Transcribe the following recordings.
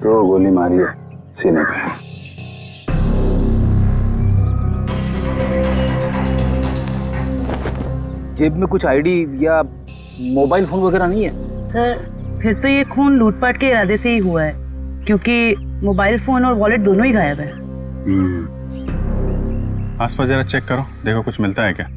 तो गोली मारी है सीने पे। जेब में कुछ आईडी या मोबाइल फोन वगैरह नहीं है? सर फिर तो ये खून लूटपाट के इरादे से ही हुआ है, क्योंकि मोबाइल फोन और वॉलेट दोनों ही गायब है। आसपास जरा चेक करो, देखो कुछ मिलता है क्या।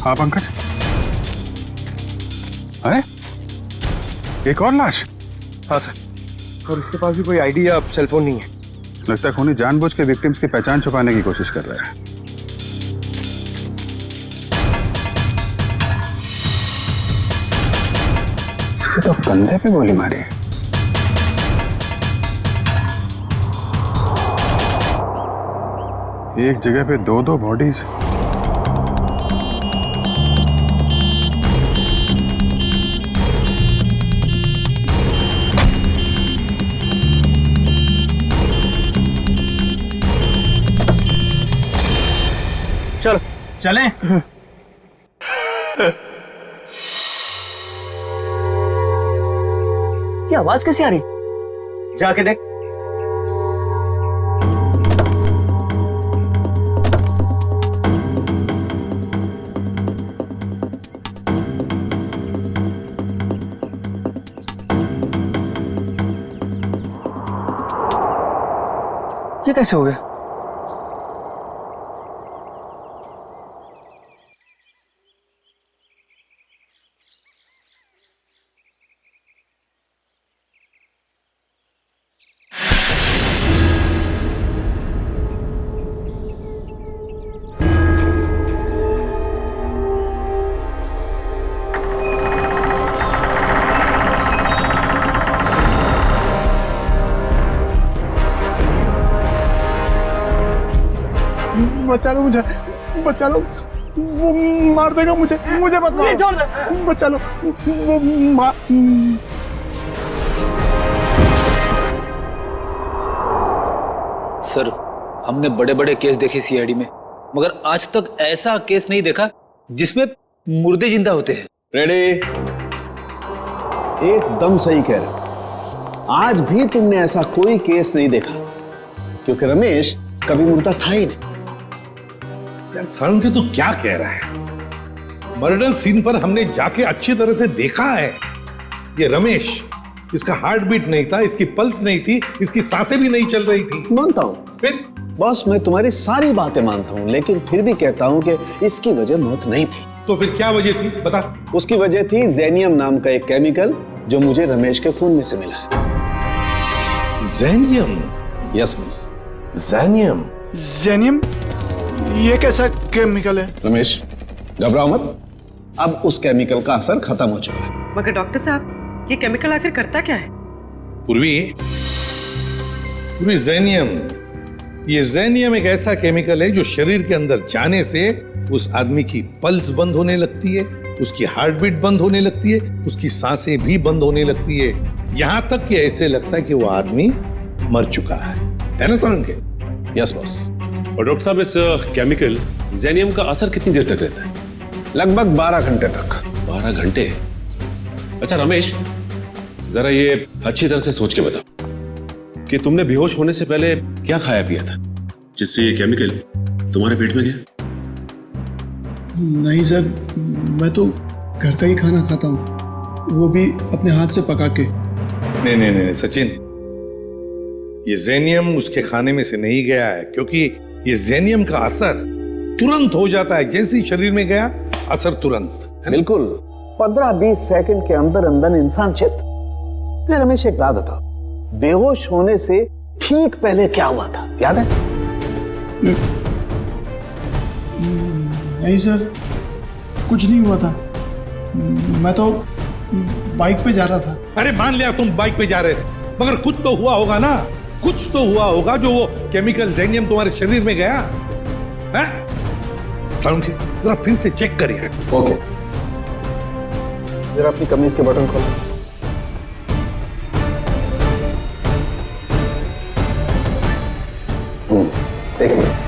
हाँ पंकज, अरे एक और लाश। हाँ सर, और उसके पास भी कोई आईडी या सेल फोन नहीं है। लगता है खूनी जानबूझ के विक्टिम्स की पहचान छुपाने की कोशिश कर रहा है। इसके तो कंधे पे गोली मारी है। एक जगह पे दो दो बॉडीज। चलो चलें। ये आवाज कैसे आ रही? जाके देख। ये कैसे हो गया? बचा लो मुझे, बचा लो, वो मार देगा मुझे, मुझे मत मारो, बचा लो, वो सर, हमने बड़े बड़े केस देखे सीआईडी में, मगर आज तक ऐसा केस नहीं देखा जिसमें मुर्दे जिंदा होते हैं। रेडी? एकदम सही कह रहे। आज भी तुमने ऐसा कोई केस नहीं देखा, क्योंकि रमेश कभी मुर्दा था ही नहीं। यार सरण के तो क्या कह रहा है? मर्डर सीन पर हमने जाके अच्छी तरह से देखा है। ये रमेश, इसका हार्ट बीट नहीं था, इसकी पल्स नहीं थी, इसकी सांसें भी नहीं चल रही थी। मानता हूं फिर बॉस, मैं तुम्हारी सारी बातें मानता हूं, लेकिन फिर भी कहता हूं कि इसकी वजह मौत नहीं थी। तो फिर क्या वजह थी, बता। उसकी वजह थी जेनियम नाम का एक केमिकल जो मुझे रमेश के खून में से मिला है। जेनियम? Yes boss. जेनियम? जेनियम? ये कैसा केमिकल है? रमेश घबराओ मत, अब उस केमिकल का असर खत्म हो चुका है। मगर डॉक्टर साहब, ये केमिकल आखिर करता क्या है? पूर्वी, जेनियम, ये जेनियम एक ऐसा केमिकल है जो शरीर के अंदर जाने से उस आदमी की पल्स बंद होने लगती है, उसकी हार्ट बीट बंद होने लगती है, उसकी सांसें भी बंद होने लगती है, यहां तक कि ऐसे लगता है कि वो आदमी मर चुका है ना तरुण के? Yes boss. और डॉक्टर साहब, इस केमिकल जेनियम का असर कितनी देर तक रहता है? लगभग 12 घंटे तक। 12 घंटे? अच्छा रमेश, जरा ये अच्छी तरह से सोच के बताओ कि तुमने बेहोश होने से पहले क्या खाया पिया था जिससे ये केमिकल तुम्हारे पेट में गया? नहीं सर, मैं तो घर का ही खाना खाता हूँ, वो भी अपने हाथ से पका के। नहीं सचिन, ये जेनियम उसके खाने में से नहीं गया है, क्योंकि ये जेनियम का असर तुरंत हो जाता है, जैसे ही शरीर में गया असर तुरंत। बिल्कुल 15-20 सेकंड के अंदर अंदर इंसान चित। रमेश एक बात बताओ, बेहोश होने से ठीक पहले क्या हुआ था, याद है? नहीं सर, कुछ नहीं हुआ था। मैं तो बाइक पे जा रहा था। अरे मान लिया तुम बाइक पे जा रहे थे, मगर कुछ तो हुआ होगा ना, कुछ तो हुआ होगा जो वो केमिकल जेनियम तुम्हारे शरीर में गया है। साउंड के जरा फिर से चेक करिए। ओके, जरा अपनी कमीज के बटन खोलो। एक मिनट।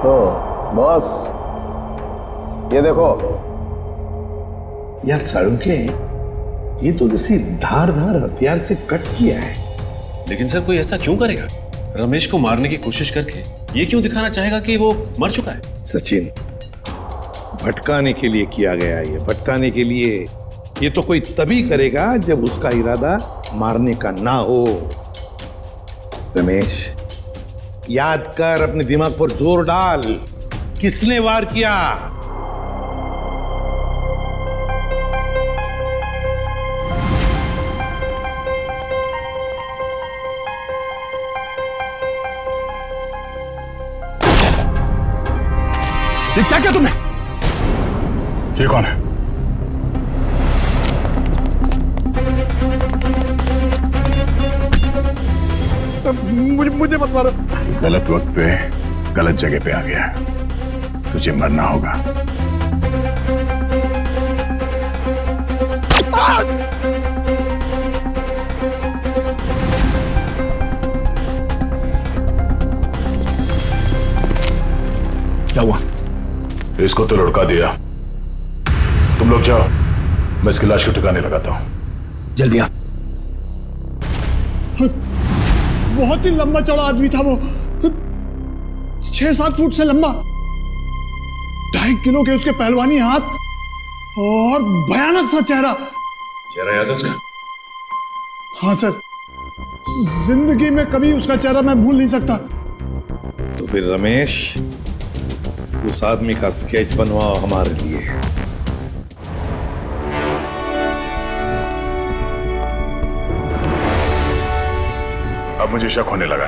तो बॉस, ये देखो। यार साळुंके, ये तो किसी धारदार हथियार से कट किया है। लेकिन सर कोई ऐसा क्यों करेगा? रमेश को मारने की कोशिश करके ये क्यों दिखाना चाहेगा कि वो मर चुका है? सचिन, भटकाने के लिए किया गया ये, भटकाने के लिए। ये तो कोई तभी करेगा जब उसका इरादा मारने का ना हो। रमेश, याद कर, अपने दिमाग पर जोर डाल, किसने वार किया? ये क्या किया तुमने? ये कौन है? मुझे मत मारो। गलत वक्त पे गलत जगह पे आ गया, तुझे मरना होगा। क्या हुआ? इसको तो लुढ़का दिया। तुम लोग जाओ, मैं इसकी लाश को ठिकाने लगाता हूं। जल्दी आ। बहुत ही लंबा चौड़ा आदमी था वो, 6-7 फुट से लंबा, 2.5 किलो के उसके पहलवानी हाथ और भयानक सा चेहरा। चेहरा याद है उसका? हाँ सर, जिंदगी में कभी उसका चेहरा मैं भूल नहीं सकता। तो फिर रमेश, उस आदमी का स्केच बनवाओ हमारे लिए। अब मुझे शक होने लगा।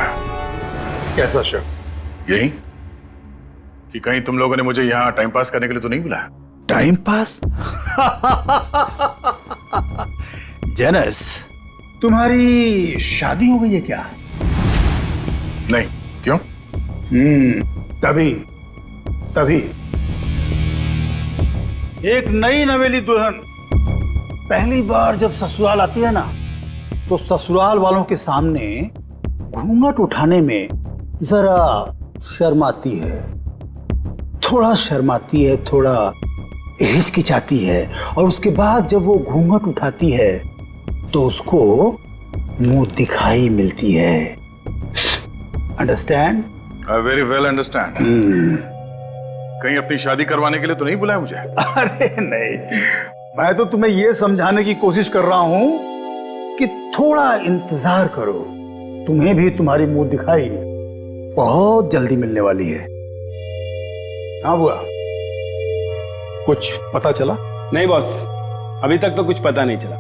कैसा शक? यही कि कहीं तुम लोगों ने मुझे यहाँ टाइम पास करने के लिए तो नहीं बुलाया? Time pass? जेनस, तुम्हारी शादी हो गई है क्या? नहीं, क्यों? तभी एक नई नवेली दुल्हन पहली बार जब ससुराल आती है ना, तो ससुराल वालों के सामने घूंघट उठाने में जरा शर्माती है, थोड़ा शर्माती है, थोड़ा हिचकिचाती है, और उसके बाद जब वो घूंघट उठाती है तो उसको मुंह दिखाई मिलती है। Understand? I very well understand. कहीं अपनी शादी करवाने के लिए तो नहीं बुलाया मुझे? अरे नहीं, मैं तो तुम्हें यह समझाने की कोशिश कर रहा हूं कि थोड़ा इंतजार करो, तुम्हें भी तुम्हारी मुंह दिखाई बहुत जल्दी मिलने वाली है। हाँ बुआ, कुछ पता चला? नहीं बॉस, अभी तक तो कुछ पता नहीं चला,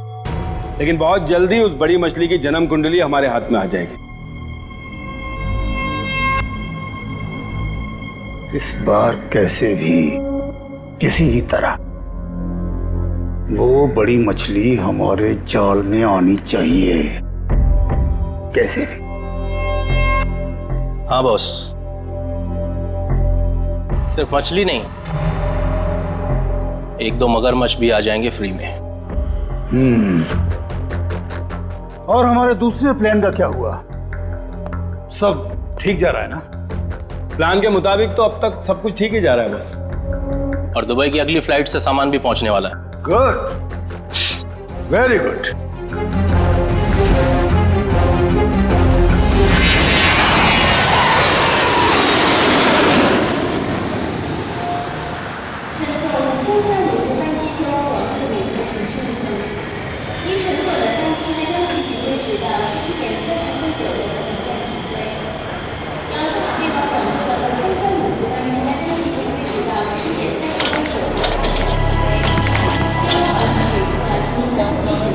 लेकिन बहुत जल्दी उस बड़ी मछली की जन्म कुंडली हमारे हाथ में आ जाएगी। इस बार कैसे भी, किसी भी तरह वो बड़ी मछली हमारे जाल में आनी चाहिए, कैसे भी। हाँ बॉस, सिर्फ मछली नहीं, 1-2 मगरमच्छ भी आ जाएंगे फ्री में। और हमारे दूसरे प्लान का क्या हुआ? सब ठीक जा रहा है ना? प्लान के मुताबिक तो अब तक सब कुछ ठीक ही जा रहा है बस। और दुबई की अगली फ्लाइट से सामान भी पहुंचने वाला है। Good, very good.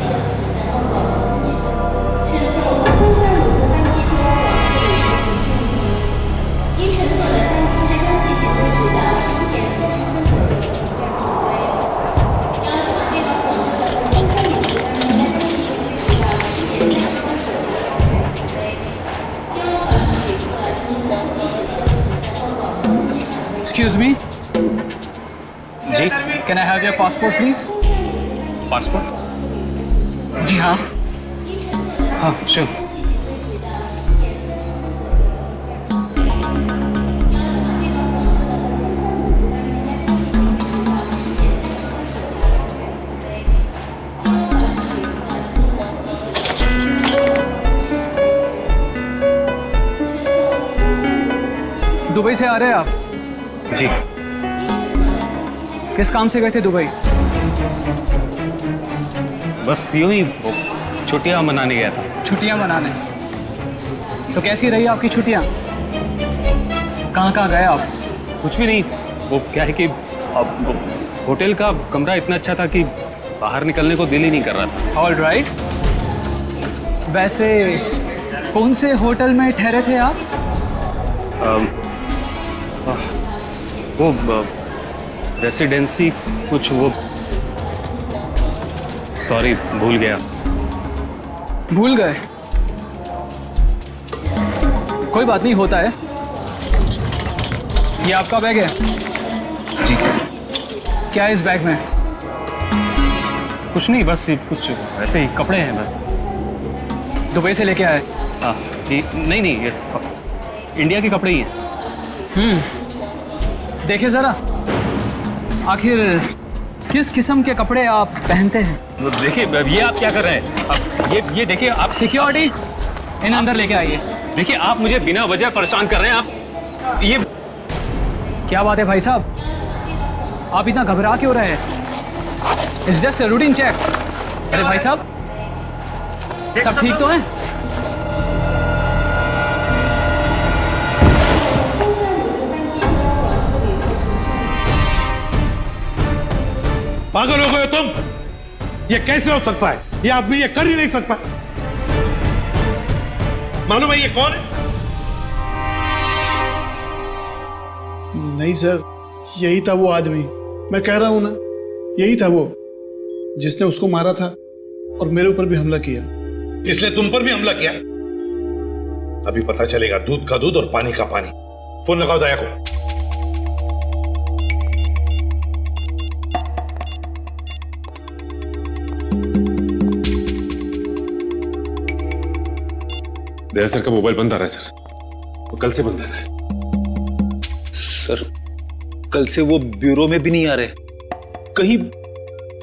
Thank you. Excuse me जी, can I have your passport please? Passport? जी हाँ। हाँ श्योर। दुबई से आ रहे हैं आप? जी। किस काम से गए थे दुबई? बस यूं ही छुट्टियां मनाने गया था। छुट्टियां मनाने? तो कैसी रही आपकी छुट्टियां? कहाँ कहाँ गए आप? कुछ भी नहीं, वो क्या है कि होटल का कमरा इतना अच्छा था कि बाहर निकलने को दिल ही नहीं कर रहा था। All right. वैसे कौन से होटल में ठहरे थे आप? वो रेसिडेंसी कुछ वो, सॉरी भूल गया। भूल गए? कोई बात नहीं, होता है। ये आपका बैग है? जी। क्या है इस बैग में? कुछ नहीं, बस ये कुछ ऐसे ही कपड़े हैं बस। दुबई से लेके आए? हाँ जी। नहीं नहीं, ये इंडिया के कपड़े ही हैं। देखिए जरा, आखिर किस किस्म के कपड़े आप पहनते हैं? तो देखिए, ये आप क्या कर रहे हैं? अब ये देखिए, आप सिक्योरिटी इन अंदर लेके आइए। देखिए, आप मुझे बिना वजह परेशान कर रहे हैं। आप ये क्या बात है भाई साहब, आप इतना घबरा क्यों रहे हैं? It's just a routine check. अरे भाई साहब, सब ठीक तो है? पागल हो गए हो तुम? ये कैसे हो सकता है? ये आदमी ये कर ही नहीं सकता। मालूम है ये कौन है? नहीं सर, यही था वो आदमी। मैं कह रहा हूं ना, यही था वो जिसने उसको मारा था और मेरे ऊपर भी हमला किया। इसलिए तुम पर भी हमला किया? अभी पता चलेगा दूध का दूध और पानी का पानी। फोन लगाओ दया को। दया सर का मोबाइल बंद आ रहा है सर, वो कल से बंद आ रहा है। सर कल से वो ब्यूरो में भी नहीं आ रहे, कहीं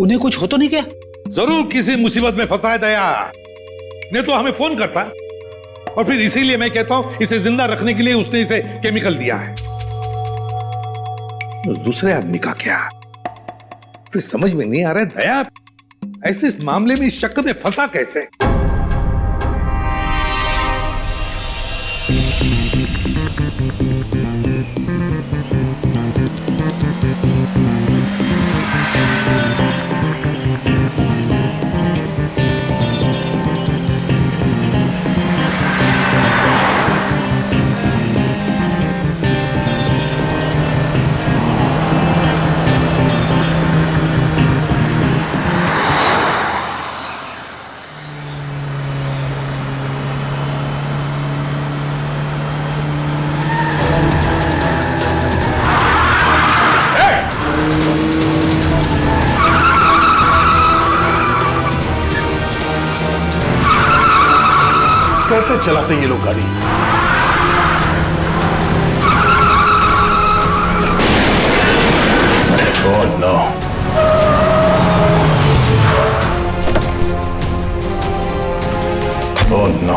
उन्हें कुछ हो तो नहीं क्या? जरूर किसी मुसीबत में फंसा है दया, नहीं तो हमें फोन करता। और फिर इसीलिए मैं कहता हूं इसे जिंदा रखने के लिए उसने इसे केमिकल दिया है। दूसरे आदमी का क्या? फिर समझ में नहीं आ रहा है दया, ऐसे इस मामले में इस चक्कर में फंसा कैसे? कैसे चलाते हैं ये लोग गाड़ी? Oh no. Oh no.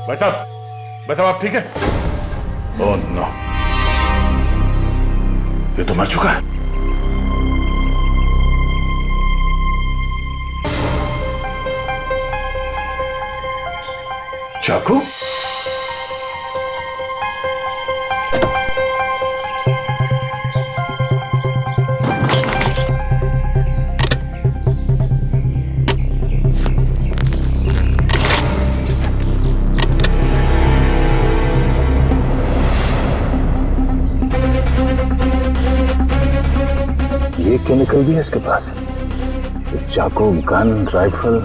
भाई साहब आप ठीक है? ओह नो, ये तो मर चुका है। चाकू? ये केमिकल भी है इसके पास। चाकू, गन, राइफल,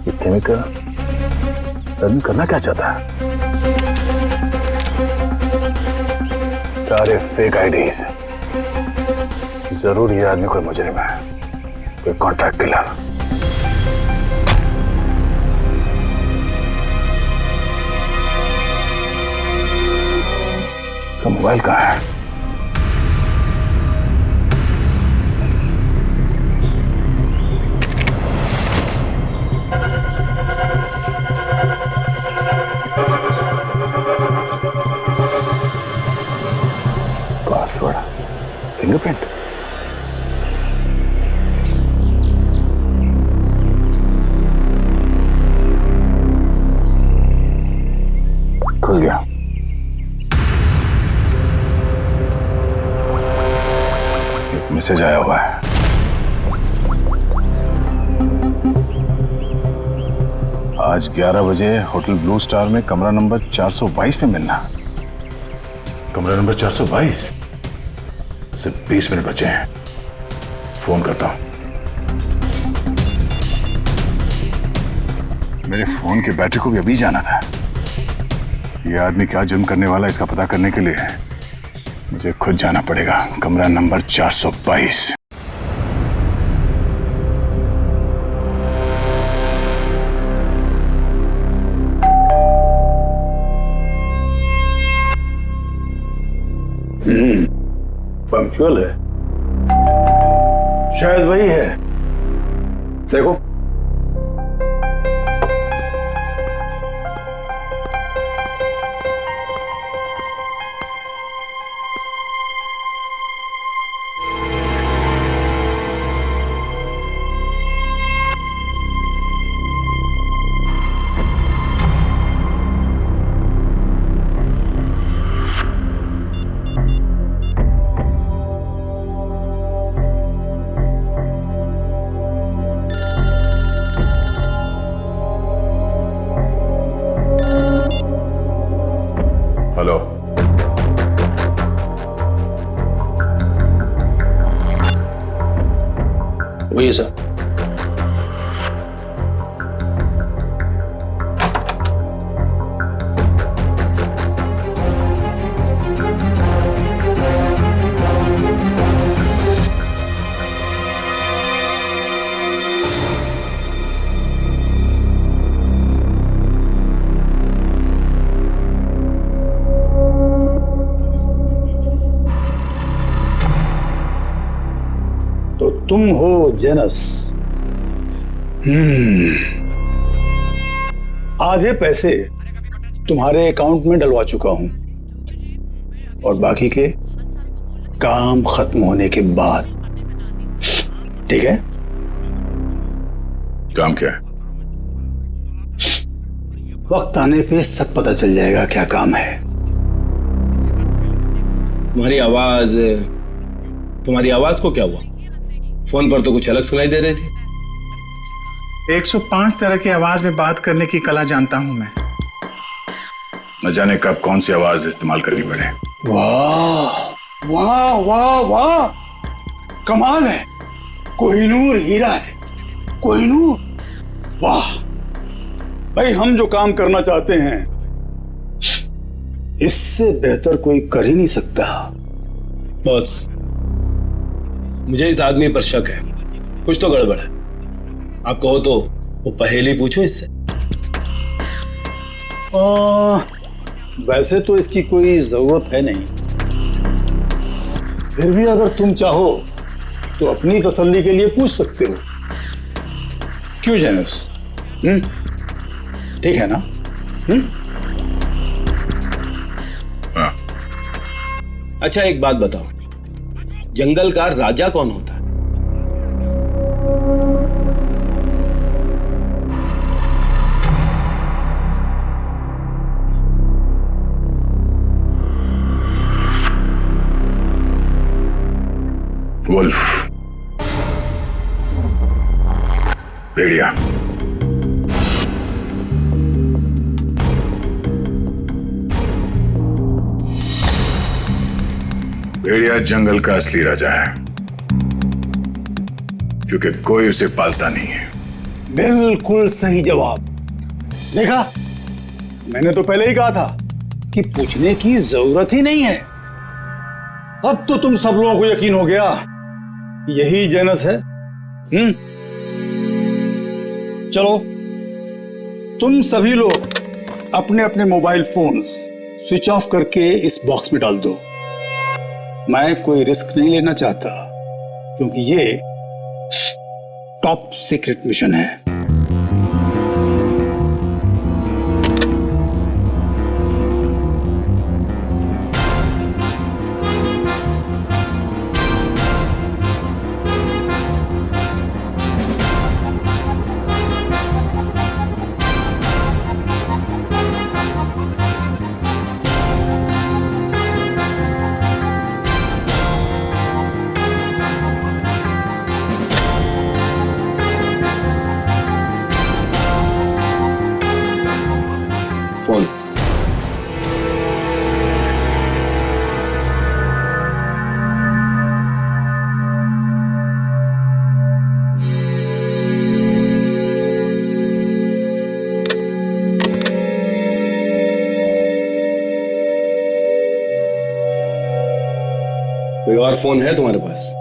ये केमिकल, आदमी करना क्या चाहता है? सारे फेक आईडीज। जरूर ये आदमी कोई मुजरिम है, कोई कॉन्ट्रैक्ट किलर। इसका मोबाइल कहाँ है? Password, fingerprint. खुल गया। एक मैसेज आया हुआ है। आज 11 बजे होटल ब्लू स्टार में कमरा नंबर 422 में मिलना। कमरा नंबर 422? सिर्फ 20 मिनट बचे हैं। फोन करता हूं। मेरे फोन की बैटरी को भी अभी जाना था। यह आदमी क्या जुर्म करने वाला है इसका पता करने के लिए मुझे खुद जाना पड़ेगा। कमरा नंबर 422। पंक्चुअल है, शायद वही है। देखो, हेलो, वही सर। तो तुम हो जेनस। आधे पैसे तुम्हारे अकाउंट में डलवा चुका हूं और बाकी के काम खत्म होने के बाद। ठीक है? काम क्या है? वक्त आने पे सब पता चल जाएगा क्या काम है। तुम्हारी आवाज को क्या हुआ? फोन पर तो कुछ अलग सुनाई दे रही थी। 105 तरह की आवाज में बात करने की कला जानता हूं मैं। न जाने कब कौन सी आवाज इस्तेमाल करनी पड़े। वाह वाह वाह वाह, कमाल है। कोहिनूर हीरा है, कोहिनूर। वाह भाई, हम जो काम करना चाहते हैं इससे बेहतर कोई कर ही नहीं सकता। बॉस, मुझे इस आदमी पर शक है। कुछ तो गड़बड़ है। आप कहो तो वो पहेली पूछो इससे। वैसे तो इसकी कोई जरूरत है नहीं, फिर भी अगर तुम चाहो तो अपनी तसल्ली के लिए पूछ सकते हो। क्यों जेनस? ठीक है ना? हाँ। अच्छा, एक बात बताओ, जंगल का राजा कौन होता है? वुल्फ, भेड़िया। भेड़िया जंगल का असली राजा है क्योंकि कोई उसे पालता नहीं है। बिल्कुल सही जवाब। देखा, मैंने तो पहले ही कहा था कि पूछने की जरूरत ही नहीं है। अब तो तुम सब लोगों को यकीन हो गया, यही जेनस है। चलो, तुम सभी लोग अपने अपने मोबाइल फोन्स स्विच ऑफ करके इस बॉक्स में डाल दो। मैं कोई रिस्क नहीं लेना चाहता, क्योंकि ये टॉप सीक्रेट मिशन है। फोन। कोई और फोन है तुम्हारे पास?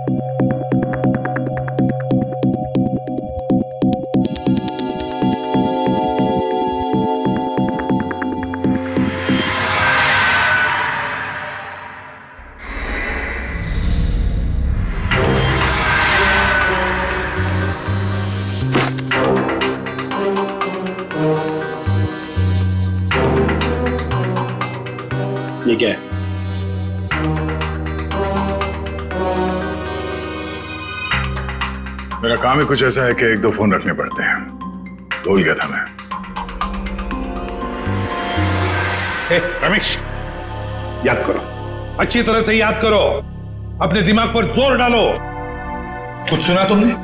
ये क्या है? मेरा काम ही कुछ ऐसा है कि एक दो फोन रखने पड़ते हैं। भूल गया था मैं। रमेश, याद करो, अच्छी तरह से याद करो, अपने दिमाग पर जोर डालो। कुछ सुना तुमने?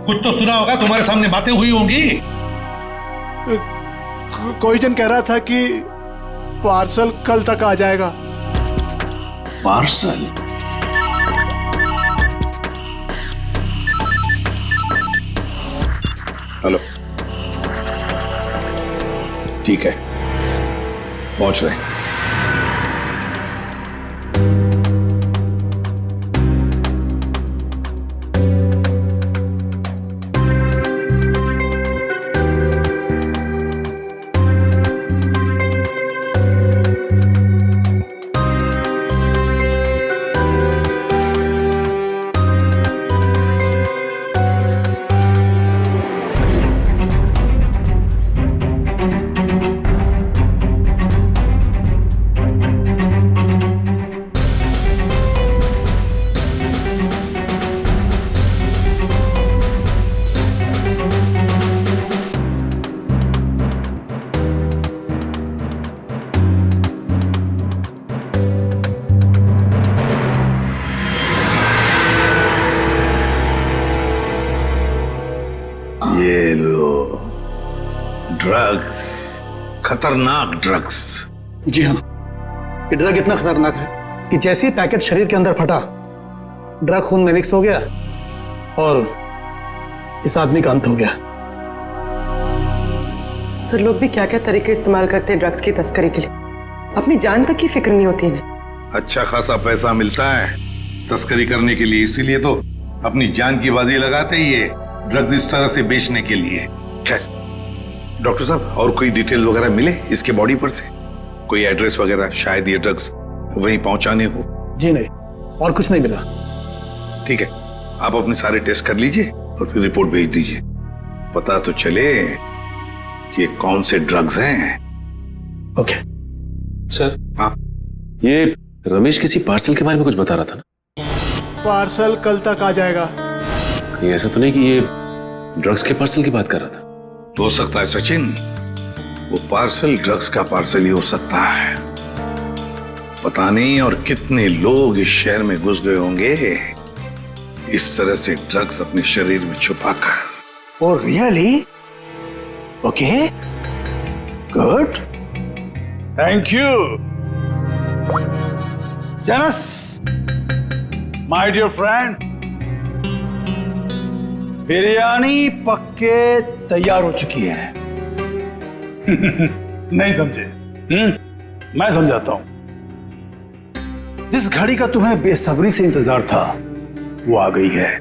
कुछ तो सुना होगा, तुम्हारे सामने बातें हुई होंगी। कोई जन कह रहा था कि पार्सल कल तक आ जाएगा। पार्सल? हेलो, ठीक है, पहुंच रहे हैं। ये लो ड्रग्स, खतरनाक ड्रग्स। जी हाँ, ये ड्रग इतना खतरनाक है कि जैसे ही पैकेट शरीर के अंदर फटा, ड्रग खून में मिक्स हो गया और इस आदमी का अंत हो गया। सर, लोग भी क्या क्या तरीके इस्तेमाल करते हैं ड्रग्स की तस्करी के लिए। अपनी जान तक की फिक्र नहीं होती इन्हें। अच्छा खासा पैसा मिलता है तस्करी करने के लिए, इसीलिए तो अपनी जान की बाजी लगाते ही ये ड्रग्स इस तरह से बेचने के लिए। खैर डॉक्टर साहब, और कोई डिटेल वगैरह मिले इसके बॉडी पर से? कोई एड्रेस वगैरह, शायद ये ड्रग्स वहीं पहुंचाने हो। जी नहीं, और कुछ नहीं मिला। ठीक है, आप अपने सारे टेस्ट कर लीजिए और फिर रिपोर्ट भेज दीजिए, पता तो चले कि ये कौन से ड्रग्स हैं। Okay sir. हाँ, ये रमेश किसी पार्सल के बारे में कुछ बता रहा था ना? पार्सल कल तक आ जाएगा। कहीं ऐसा तो नहीं कि ये ड्रग्स के पार्सल की बात कर रहा था? हो सकता है सचिन, वो पार्सल ड्रग्स का पार्सल ही हो सकता है। पता नहीं और कितने लोग इस शहर में घुस गए होंगे इस तरह से ड्रग्स अपने शरीर में छुपाकर। Oh really? Okay, good, thank you Janus, my dear friend. Biryani पक्के तैयार हो चुकी है। नहीं समझे? मैं समझाता हूं। जिस घड़ी का तुम्हें बेसब्री से इंतजार था वो आ गई है।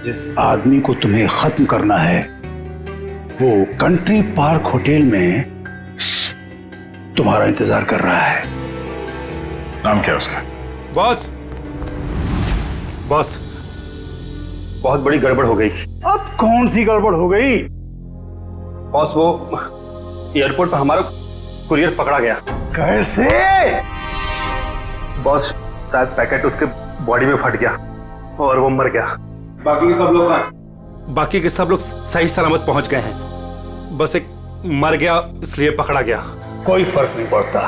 जिस आदमी को तुम्हें खत्म करना है वो कंट्री पार्क होटल में तुम्हारा इंतजार कर रहा है। नाम क्या है उसका? बॉस, बॉस, बहुत बड़ी गड़बड़ हो गई। अब कौन सी गड़बड़ हो गई? बॉस, वो एयरपोर्ट पर हमारा कुरियर पकड़ा गया। कैसे? बॉस, शायद पैकेट उसके बॉडी में फट गया और वो मर गया। बाकी के सब लोग सही सलामत पहुंच गए हैं। बस एक मर गया इसलिए पकड़ा गया। कोई फर्क नहीं पड़ता।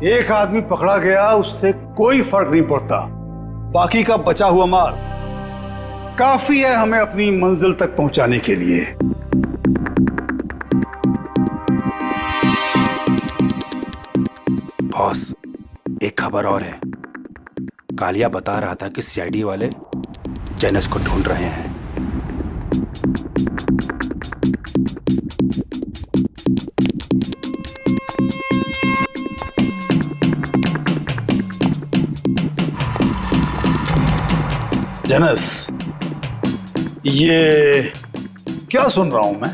एक आदमी पकड़ा गया उससे कोई फर्क नहीं पड़ता। बाकी का बचा हुआ माल काफी है हमें अपनी मंजिल तक पहुंचाने के लिए। बॉस, एक खबर और है। कालिया बता रहा था कि सीआईडी वाले जेनस को ढूंढ रहे हैं। जेनस, ये क्या सुन रहा हूं मैं?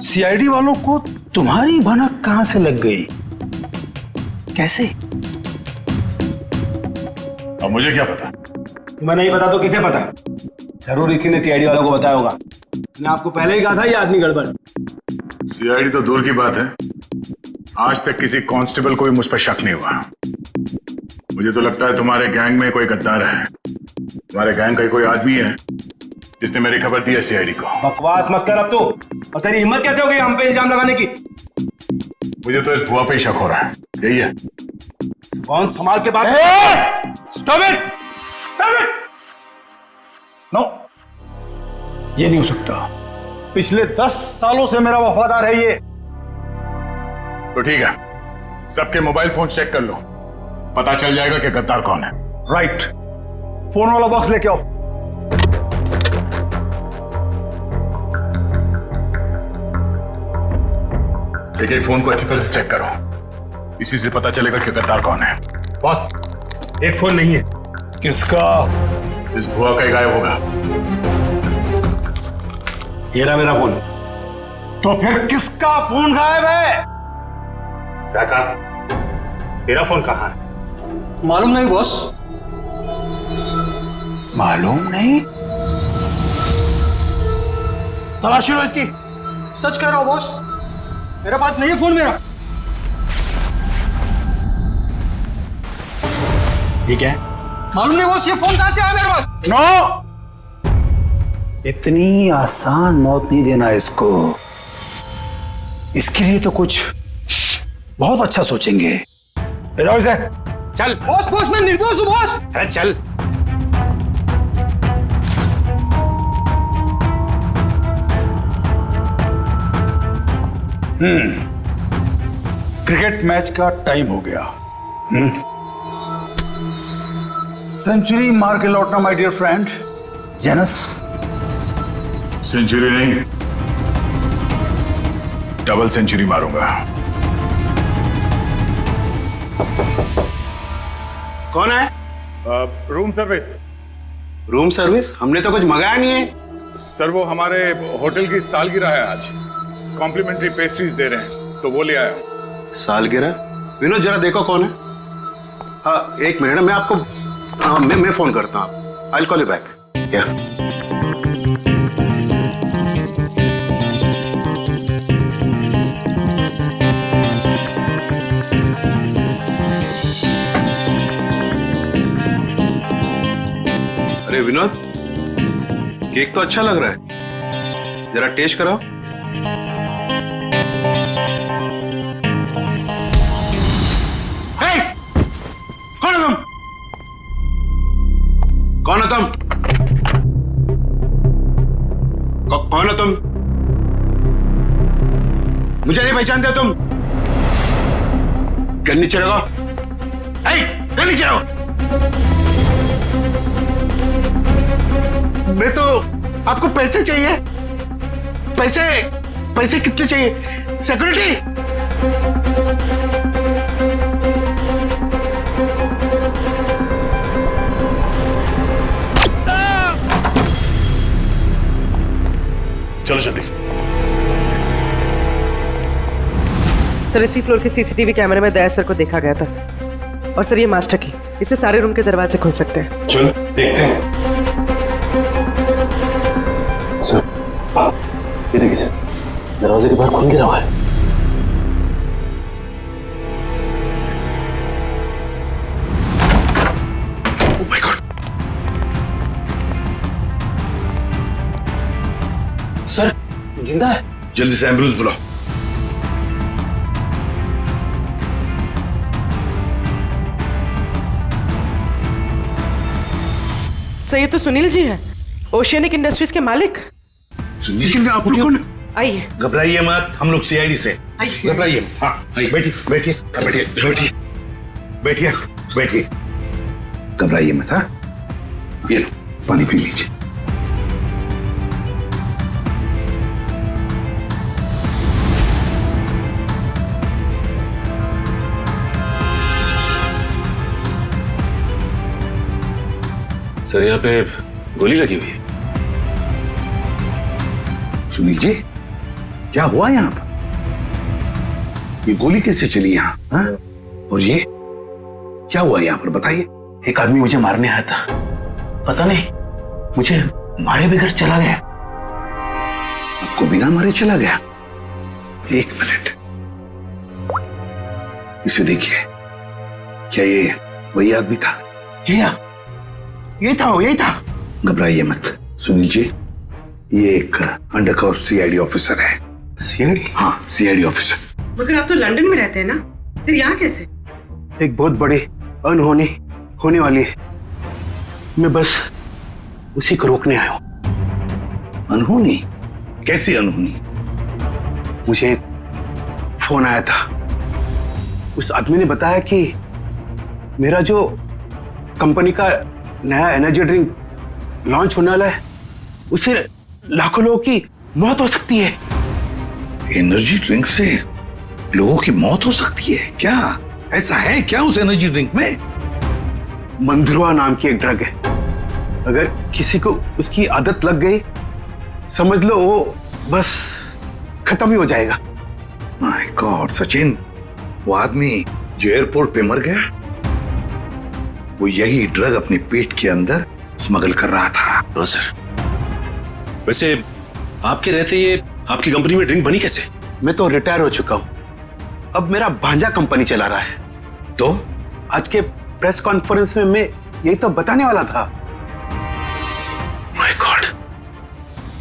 सीआईडी वालों को तुम्हारी भनक कहां से लग गई? कैसे? अब मुझे क्या पता? तुम्हें नहीं पता तो किसे पता? जरूर इसी ने सीआईडी वालों को बताया होगा। मैंने आपको पहले ही कहा था ये आदमी गड़बड़। सीआईडी तो दूर की बात है, आज तक किसी कांस्टेबल को भी मुझ पर शक नहीं हुआ। मुझे तो लगता है तुम्हारे गैंग में कोई गद्दार है। तुम्हारे गैंग का कोई आदमी है जिसने मेरी खबर दी है सीआईडी को। बकवास मत कर अब तो। और तेरी हिम्मत कैसे हो गई हम पे इल्जाम लगाने की? मुझे तो इस भुआ पे ही शक हो रहा है। यही है। कौन संभाल के बात? Stop it! Stop it! No, ये नहीं हो सकता। पिछले 10 सालों से मेरा वफादार है ये। तो ठीक है, सबके मोबाइल फोन चेक कर लो, पता चल जाएगा कि गद्दार कौन है। राइट, फोन वाला बॉक्स लेके आओ। एक फोन को अच्छी तरह से चेक करो, इसी से पता चलेगा कि गद्दार कौन है। बॉस, एक फोन नहीं है। किसका? इस भुआ का ही गायब होगा। ये रहा मेरा फोन। तो फिर किसका फोन गायब है? काका, तेरा फोन कहाँ है? मालूम नहीं बॉस। मालूम नहीं? तलाशी लो इसकी। सच कह रहा हूं बॉस, मेरे पास नहीं है फोन मेरा। ठीक है, मालूम नहीं बॉस, ये फोन कहां से आया मेरे पास? नो, इतनी आसान मौत नहीं देना इसको। इसके लिए तो कुछ बहुत अच्छा सोचेंगे। ले जाओ इसे। चल बॉस, बॉस मैं निर्दोष हूं बॉस। अरे चल। क्रिकेट मैच का टाइम हो गया। सेंचुरी मार के लौटना my dear friend Janus. Century नहीं, डबल सेंचुरी मारूंगा। कौन है? Room service. Room service? हमने तो कुछ मंगाया नहीं है। सर, वो हमारे होटल की सालगिरह है आज, कॉम्प्लीमेंट्री पेस्ट्रीज दे रहे हैं तो वो ले आया। सालगिरह? विनोद जरा देखो कौन है। हाँ, एक मिनट, मैं आपको मैं फोन करता हूँ। I will call you back. क्या? अरे विनोद, केक तो अच्छा लग रहा है, जरा टेस्ट कराओ। कौन है तुम? कौन है तुम? कौन हो तुम? मुझे नहीं पहचानते तुम? गन नीचे रखो। गन नीचे रखो। मैं तो आपको पैसे चाहिए। पैसे पैसे कितने चाहिए? सिक्योरिटी। चलो जल्दी। सर इसी फ्लोर के सीसीटीवी कैमरे में दया सर को देखा गया था। और सर ये मास्टर की, इससे सारे रूम के दरवाजे खुल सकते हैं। चलो देखते हैं। सर ये देखिए सर, दरवाजे के बाहर खून गिरा हुआ है। Oh my God. सर जिंदा है। जल्दी से एम्बुलेंस बुलाओ। सर ये तो सुनील जी हैं, ओशियनिक इंडस्ट्रीज के मालिक। लेकिन आप लोग कौन? आइए। घबराइए मत, हम लोग सीआईडी से। घबराइए मत। हाँ बैठिए बैठिए बैठिए बैठिए बैठिए बैठिए। घबराइए मत। हाँ ये लो पानी पी लीजिए। सर यहाँ पे गोली लगी हुई है। सुनील जी क्या हुआ यहाँ पर? ये गोली कैसे चली यहाँ? हाँ? और ये क्या हुआ यहाँ पर बताइए। एक आदमी मुझे मारने आया था, पता नहीं मुझे मारे बगैर चला गया। आपको बिना मारे चला गया? एक मिनट, इसे देखिए। क्या ये वही आदमी था? जी हाँ, यही था, यही था। घबराइए मत सुनील जी, ये एक अंडरकवर सीआईडी ऑफिसर है। सीआईडी? हाँ सीआईडी ऑफिसर। मगर आप तो लंदन में रहते हैं ना, फिर यहाँ कैसे? एक बहुत बड़ी अनहोनी होने वाली है, मैं बस उसी को रोकने आया हूं। अनहोनी? कैसी अनहोनी? मुझे एक फोन आया था, उस आदमी ने बताया कि मेरा जो कंपनी का नया एनर्जी ड्रिंक लॉन्च होने वाला है, उससे लाखों लोगों की मौत हो सकती है। एनर्जी ड्रिंक से लोगों की मौत हो सकती है? क्या ऐसा है क्या उस एनर्जी ड्रिंक में? मंधुआ नाम की एक ड्रग है, अगर किसी को उसकी आदत लग गई, समझ लो वो बस खत्म ही हो जाएगा। माय गॉड सचिन, वो आदमी जो एयरपोर्ट पे मर गया, वो यही ड्रग अपने पेट के अंदर स्मगल कर रहा था। हाँ सर। वैसे आपके रहते ये आपकी कंपनी में ड्रिंक बनी कैसे? मैं तो रिटायर हो चुका हूं, अब मेरा भांजा कंपनी चला रहा है। तो आज के प्रेस कॉन्फ्रेंस में मैं यही तो बताने वाला था। माय गॉड,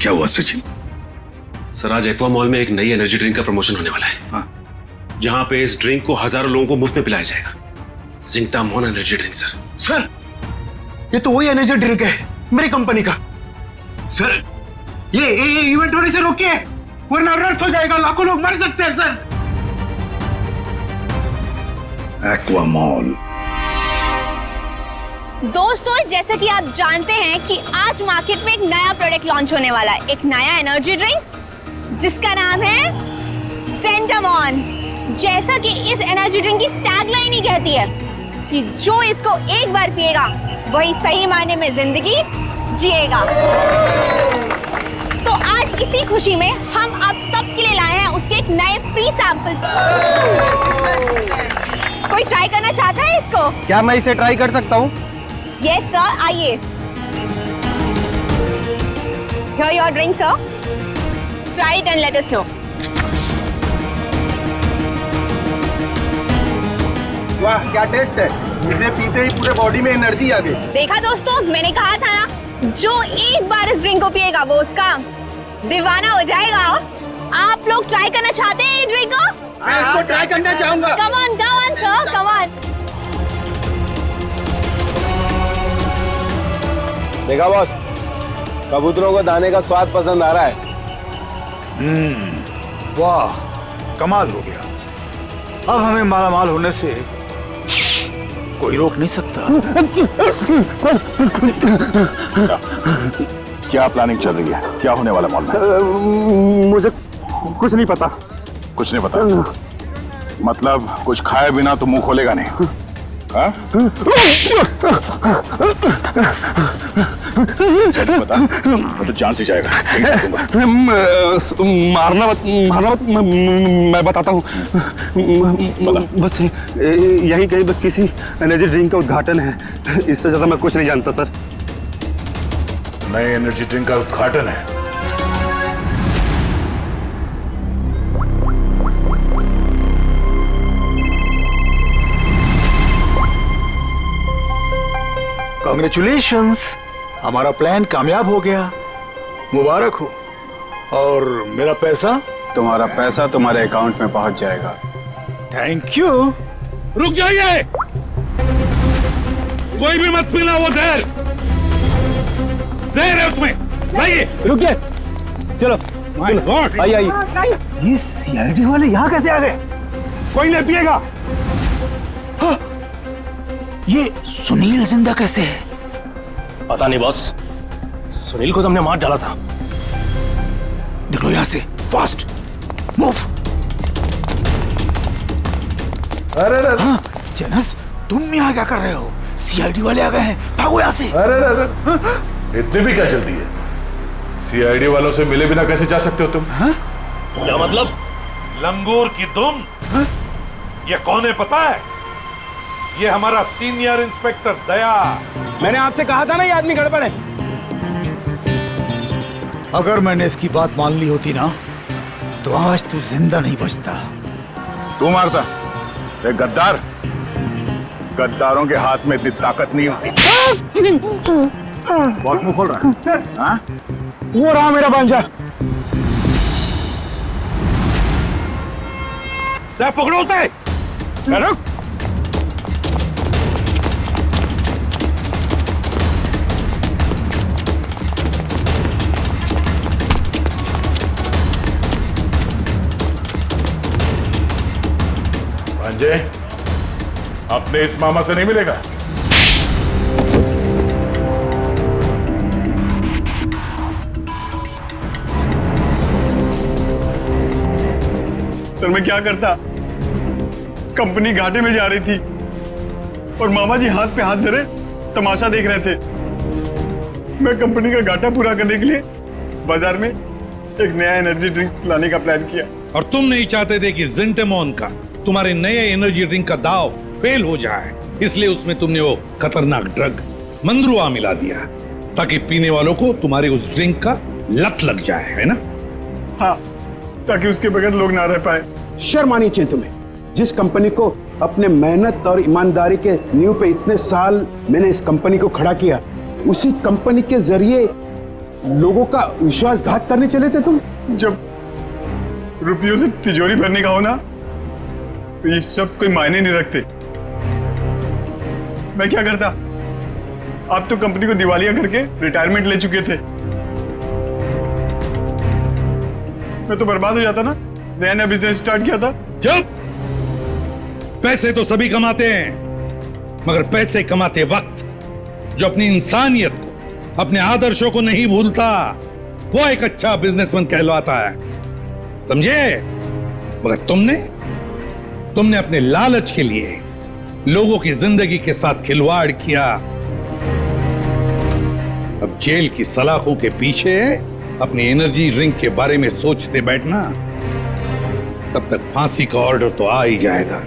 क्या हुआ सचिन? सर आज एक्वा मॉल में एक नई एनर्जी ड्रिंक का प्रमोशन होने वाला है। हाँ। जहां पे इस ड्रिंक को हजारों लोगों को मुफ्त में पिलाया जाएगा। जिंकटामोन एनर्जी ड्रिंक सर। सर ये तो वही एनर्जी ड्रिंक है मेरी कंपनी का। सर ये इवेंट होने से रोकिए, वरना अनर्थ हो जाएगा, लाखों लोग मर सकते हैं सर। Aqua mall. दोस्तों जैसा कि आप जानते हैं कि आज मार्केट में एक नया प्रोडक्ट लॉन्च होने वाला है, एक नया एनर्जी ड्रिंक जिसका नाम है ज़ेंटामॉन। जैसा कि इस एनर्जी ड्रिंक की टैगलाइन ही कहती है कि जो इसको एक बार पिएगा वही सही मायने में जिंदगी जिएगा। तो आज इसी खुशी में हम आप सबके लिए लाए हैं उसके एक नए फ्री सैंपल। कोई ट्राई करना चाहता है इसको? क्या मैं इसे ट्राई कर सकता हूँ? यस सर, आइए। Here your drink sir. Try it and let us know. वाह क्या टेस्ट है, इसे पीते ही पूरे बॉडी में एनर्जी आ गई। देखा दोस्तों, मैंने कहा था ना, जो एक बार इस ड्रिंक को पिएगा वो उसका दीवाना हो जाएगा। आप लोग ट्राई करना चाहते हैं ये ड्रिंक को? मैं इसको ट्राई करना चाहूंगा। Come on sir, come on. देखा बॉस, कबूतरों को दाने का स्वाद पसंद आ रहा है। वाह कमाल हो गया। अब हमें मालामाल होने से कोई रोक नहीं सकता। क्या प्लानिंग चल रही है? क्या होने वाला मॉल में? मुझे कुछ नहीं पता। कुछ नहीं पता? मतलब कुछ खाए बिना तो मुंह खोलेगा नहीं? हाँ? बता, मैं तो जान से जाएगा। मारना मत, मैं बताता हूँ। बस यही कहीं किसी एनर्जी ड्रिंक का उद्घाटन है, इससे ज्यादा मैं कुछ नहीं जानता सर। नए एनर्जी ड्रिंक का उद्घाटन है? कांग्रेचुलेशंस, हमारा प्लान कामयाब हो गया, मुबारक हो। और मेरा पैसा? तुम्हारा पैसा तुम्हारे अकाउंट में पहुंच जाएगा। Thank you. रुक जाइए, कोई भी मत पीना वो जहर। जहर है उसमें, लाइए। रुकिए, चलो आइए आइए। ये सीआईडी वाले यहाँ कैसे आ गए? कोई नहीं पिएगा। ये सुनील जिंदा कैसे है? पता नहीं बॉस, सुनील को तुमने मार डाला था। निकलो यहाँ से, फास्ट मूव। अरे हाँ, जेनस तुम यहाँ क्या कर रहे हो? सीआईडी वाले आ गए हैं, भागो यहाँ से। अरे इतनी भी क्या जल्दी है? सीआईडी वालों से मिले बिना कैसे जा सकते हो तुम? क्या मतलब? लंगूर की दुम। ये कौन है पता है? ये हमारा सीनियर इंस्पेक्टर दया। मैंने आपसे कहा था ना ये आदमी गड़बड़ है। अगर मैंने इसकी बात मान ली होती ना तो आज तू जिंदा नहीं बचता। तू मारता? एक गद्दार, गद्दारों के हाथ में इतनी ताकत नहीं होती। बहुत मुंह खोल रहा है। हाँ? वो रहा मेरा भांजा। पकड़ो उसे। भांजे, अपने इस मामा से नहीं मिलेगा। सर मैं क्या करता? कंपनी घाटे में जा रही थी और मामा जी हाथ पे हाथ धरे तमाशा देख रहे थे। मैं कंपनी का घाटा पूरा करने के लिए बाजार में एक नया एनर्जी ड्रिंक लाने का प्लान किया। और तुम नहीं चाहते थे कि जिंटेमॉन का, तुम्हारे नए एनर्जी ड्रिंक का दाव फेल हो जाए, इसलिए उसमें तुमने वो खतरनाक ड्रग मंद्रुआ मिला दिया ताकि पीने वालों को तुम्हारे उस ड्रिंक का लत लग जाए, है ना? हाँ, ताकि उसके बगैर लोग ना रह पाए। शर्म आनी चाहिए तुम्हें। जिस कंपनी को अपने मेहनत और ईमानदारी के नींव पे इतने साल मैंने इस कंपनी को खड़ा किया, उसी कंपनी के जरिए लोगों का विश्वासघात करने चले थे तुम। जब रुपयों से तिजोरी भरने का हो ना तो ये शब्द कोई मायने नहीं रखते। मैं क्या करता? आप तो कंपनी को दिवालिया करके रिटायरमेंट ले चुके थे। मैं तो बर्बाद हो जाता ना, नया नया बिजनेस स्टार्ट किया था। चुप! पैसे तो सभी कमाते हैं, मगर पैसे कमाते वक्त जो अपनी इंसानियत को, अपने आदर्शों को नहीं भूलता, वो एक अच्छा बिजनेसमैन कहलाता है, समझे? मगर तुमने अपने लालच के लिए लोगों की जिंदगी के साथ खिलवाड़ किया। अब जेल की सलाखों के पीछे अपनी एनर्जी ड्रिंक के बारे में सोचते बैठना, तब तक फांसी का ऑर्डर तो आ ही जाएगा।